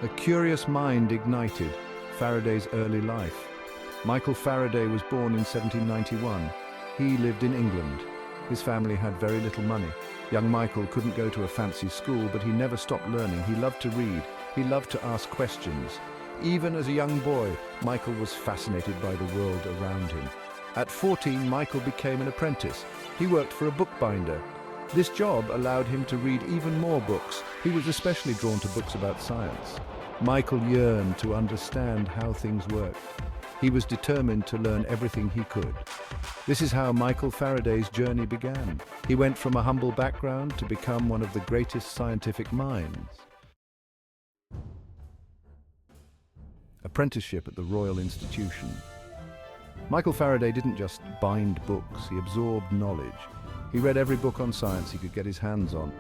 A curious mind ignited Faraday's early life. Michael Faraday was born in 1791. He lived in England. His family had very little money. Young Michael couldn't go to a fancy school, but he never stopped learning. He loved to read. He loved to ask questions. Even as a young boy, Michael was fascinated by the world around him. At 14, Michael became an apprentice. He worked for a bookbinder. This job allowed him to read even more books. He was especially drawn to books about science. Michael yearned to understand how things worked. He was determined to learn everything he could. This is how Michael Faraday's journey began. He went from a humble background to become one of the greatest scientific minds. Apprenticeship at the Royal Institution. Michael Faraday didn't just bind books, he absorbed knowledge. He read every book on science he could get his hands on.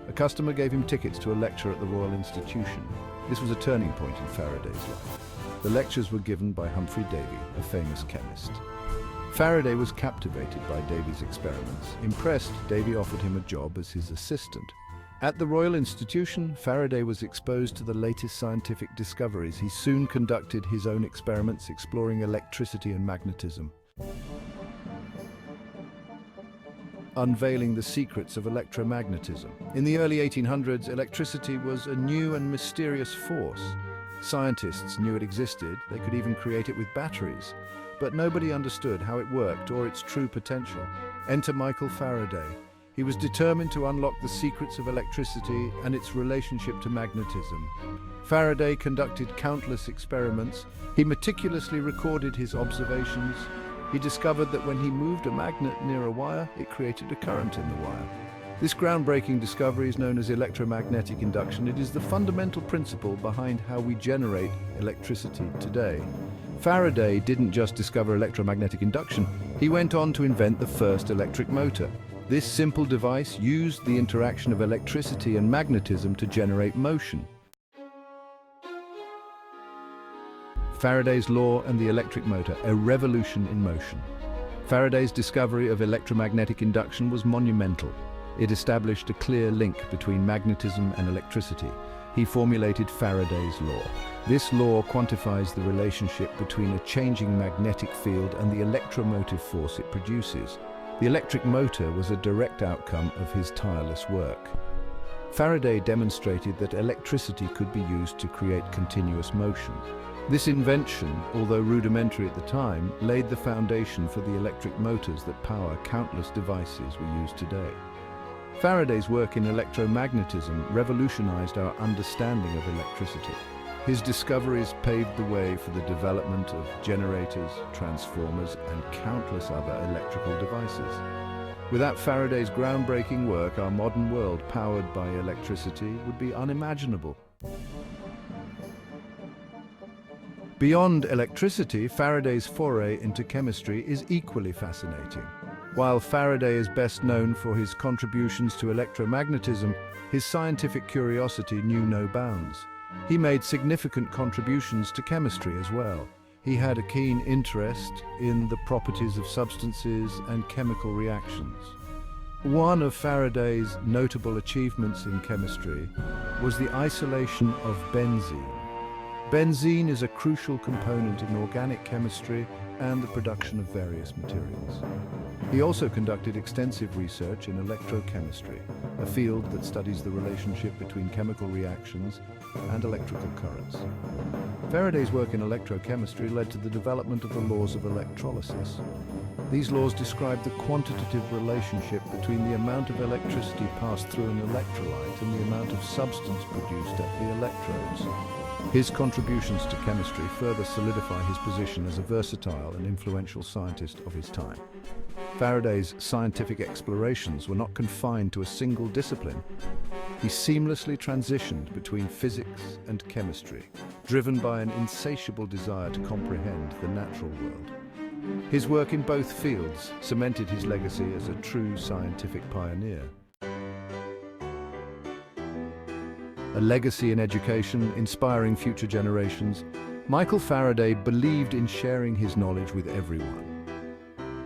A customer gave him tickets to a lecture at the Royal Institution. This was a turning point in Faraday's life. The lectures were given by Humphrey Davy, a famous chemist. Faraday was captivated by Davy's experiments. Impressed, Davy offered him a job as his assistant. At the Royal Institution, Faraday was exposed to the latest scientific discoveries. He soon conducted his own experiments exploring electricity and magnetism, unveiling the secrets of electromagnetism. In the early 1800s, electricity was a new and mysterious force. Scientists knew it existed, they could even create it with batteries, but nobody understood how it worked or its true potential. Enter Michael Faraday. He was determined to unlock the secrets of electricity and its relationship to magnetism. Faraday conducted countless experiments. He meticulously recorded his observations. He discovered that when he moved a magnet near a wire, it created a current in the wire. This groundbreaking discovery is known as electromagnetic induction. It is the fundamental principle behind how we generate electricity today. Faraday didn't just discover electromagnetic induction, he went on to invent the first electric motor. This simple device used the interaction of electricity and magnetism to generate motion. Faraday's law and the electric motor, a revolution in motion. Faraday's discovery of electromagnetic induction was monumental. It established a clear link between magnetism and electricity. He formulated Faraday's law. This law quantifies the relationship between a changing magnetic field and the electromotive force it produces. The electric motor was a direct outcome of his tireless work. Faraday demonstrated that electricity could be used to create continuous motion. This invention, although rudimentary at the time, laid the foundation for the electric motors that power countless devices we use today. Faraday's work in electromagnetism revolutionized our understanding of electricity. His discoveries paved the way for the development of generators, transformers, and countless other electrical devices. Without Faraday's groundbreaking work, our modern world, powered by electricity, would be unimaginable. Beyond electricity, Faraday's foray into chemistry is equally fascinating. While Faraday is best known for his contributions to electromagnetism, his scientific curiosity knew no bounds. He made significant contributions to chemistry as well. He had a keen interest in the properties of substances and chemical reactions. One of Faraday's notable achievements in chemistry was the isolation of benzene. Benzene is a crucial component in organic chemistry and the production of various materials. He also conducted extensive research in electrochemistry, a field that studies the relationship between chemical reactions and electrical currents. Faraday's work in electrochemistry led to the development of the laws of electrolysis. These laws describe the quantitative relationship between the amount of electricity passed through an electrolyte and the amount of substance produced at the electrodes. His contributions to chemistry further solidify his position as a versatile and influential scientist of his time. Faraday's scientific explorations were not confined to a single discipline. He seamlessly transitioned between physics and chemistry, driven by an insatiable desire to comprehend the natural world. His work in both fields cemented his legacy as a true scientific pioneer. A legacy in education, inspiring future generations, Michael Faraday believed in sharing his knowledge with everyone.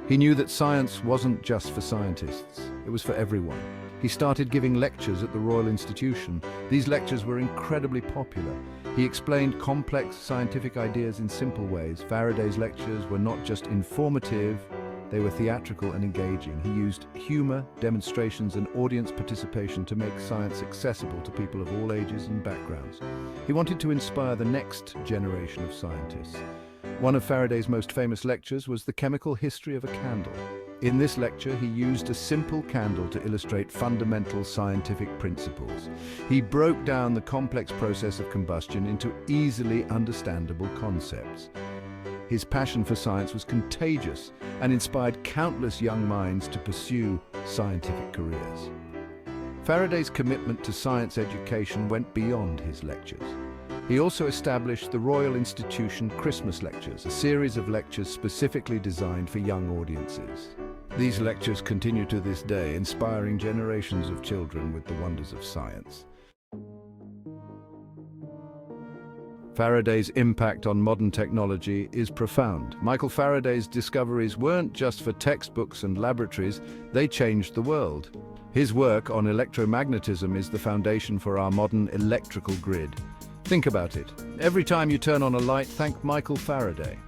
He knew that science wasn't just for scientists, it was for everyone. He He started giving lectures at the Royal Institution. These lectures were incredibly popular. He explained complex scientific ideas in simple ways. Faraday's lectures were not just informative, they were theatrical and engaging. He used humor, demonstrations, and audience participation to make science accessible to people of all ages and backgrounds. He wanted to inspire the next generation of scientists. One of Faraday's most famous lectures was The Chemical History of a Candle. In this lecture, he used a simple candle to illustrate fundamental scientific principles. He broke down the complex process of combustion into easily understandable concepts. His passion for science was contagious and inspired countless young minds to pursue scientific careers. Faraday's commitment to science education went beyond his lectures. He also established the Royal Institution Christmas Lectures, a series of lectures specifically designed for young audiences. These lectures continue to this day, inspiring generations of children with the wonders of science. Faraday's impact on modern technology is profound. Michael Faraday's discoveries weren't just for textbooks and laboratories, they changed the world. His work on electromagnetism is the foundation for our modern electrical grid. Think about it. Every time you turn on a light, thank Michael Faraday.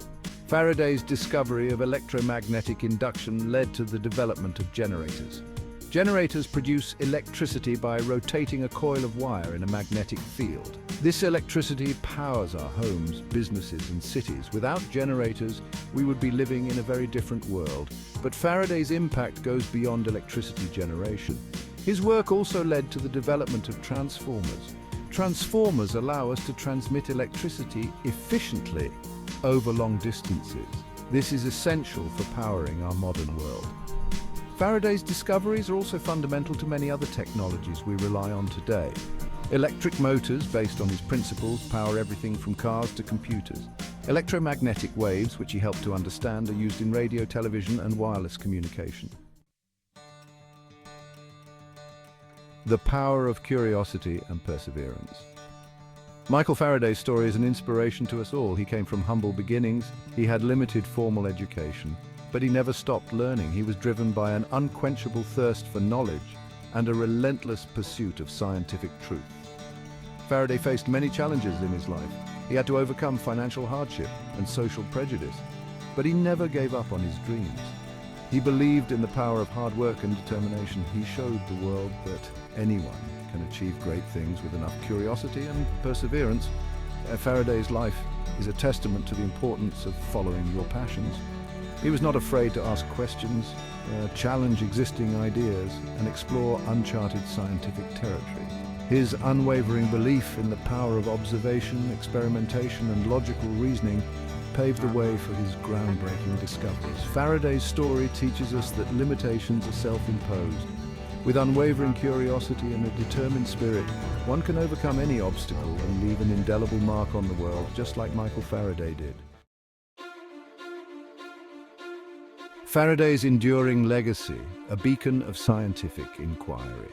Faraday's discovery of electromagnetic induction led to the development of generators. Generators produce electricity by rotating a coil of wire in a magnetic field. This electricity powers our homes, businesses, and cities. Without generators, we would be living in a very different world. But Faraday's impact goes beyond electricity generation. His work also led to the development of transformers. Transformers allow us to transmit electricity efficiently over long distances. This is essential for powering our modern world. Faraday's discoveries are also fundamental to many other technologies we rely on today. Electric motors, based on his principles, power everything from cars to computers. Electromagnetic waves, which he helped to understand, are used in radio, television, and wireless communication. The power of curiosity and perseverance. Michael Faraday's story is an inspiration to us all. He came from humble beginnings, he had limited formal education, but he never stopped learning. He was driven by an unquenchable thirst for knowledge and a relentless pursuit of scientific truth. Faraday faced many challenges in his life. He had to overcome financial hardship and social prejudice, but he never gave up on his dreams. He believed in the power of hard work and determination. He showed the world that anyone can achieve great things with enough curiosity and perseverance. Faraday's life is a testament to the importance of following your passions. He was not afraid to ask questions, challenge existing ideas, and explore uncharted scientific territory. His unwavering belief in the power of observation, experimentation, and logical reasoning paved the way for his groundbreaking discoveries. Faraday's story teaches us that limitations are self-imposed. With unwavering curiosity and a determined spirit, one can overcome any obstacle and leave an indelible mark on the world, just like Michael Faraday did. Faraday's enduring legacy, a beacon of scientific inquiry.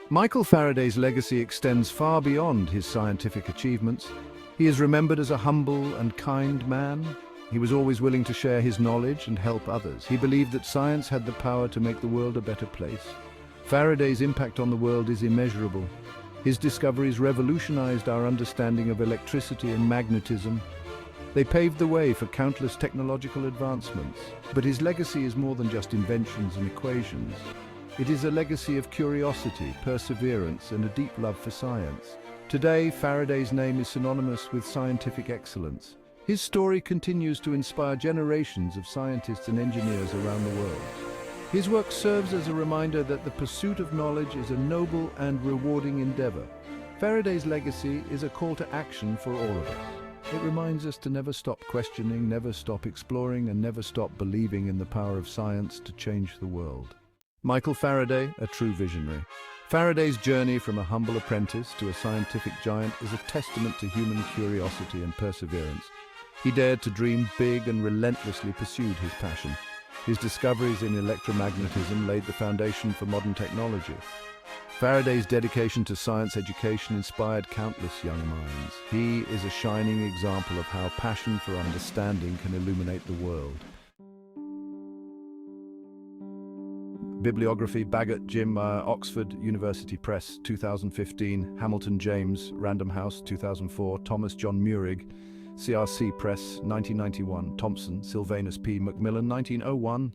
Michael Faraday's legacy extends far beyond his scientific achievements. He is remembered as a humble and kind man. He was always willing to share his knowledge and help others. He believed that science had the power to make the world a better place. Faraday's impact on the world is immeasurable. His discoveries revolutionized our understanding of electricity and magnetism. They paved the way for countless technological advancements. But his legacy is more than just inventions and equations. It is a legacy of curiosity, perseverance, and a deep love for science. Today, Faraday's name is synonymous with scientific excellence. His story continues to inspire generations of scientists and engineers around the world. His work serves as a reminder that the pursuit of knowledge is a noble and rewarding endeavor. Faraday's legacy is a call to action for all of us. It reminds us to never stop questioning, never stop exploring, and never stop believing in the power of science to change the world. Michael Faraday, a true visionary. Faraday's journey from a humble apprentice to a scientific giant is a testament to human curiosity and perseverance. He dared to dream big and relentlessly pursued his passion. His discoveries in electromagnetism laid the foundation for modern technology. Faraday's dedication to science education inspired countless young minds. He is a shining example of how passion for understanding can illuminate the world. Bibliography: Bagot, Jim, Oxford University Press, 2015. Hamilton James, Random House, 2004. Thomas John Murig, CRC Press, 1991. Thompson, Sylvanus P. Macmillan, 1901.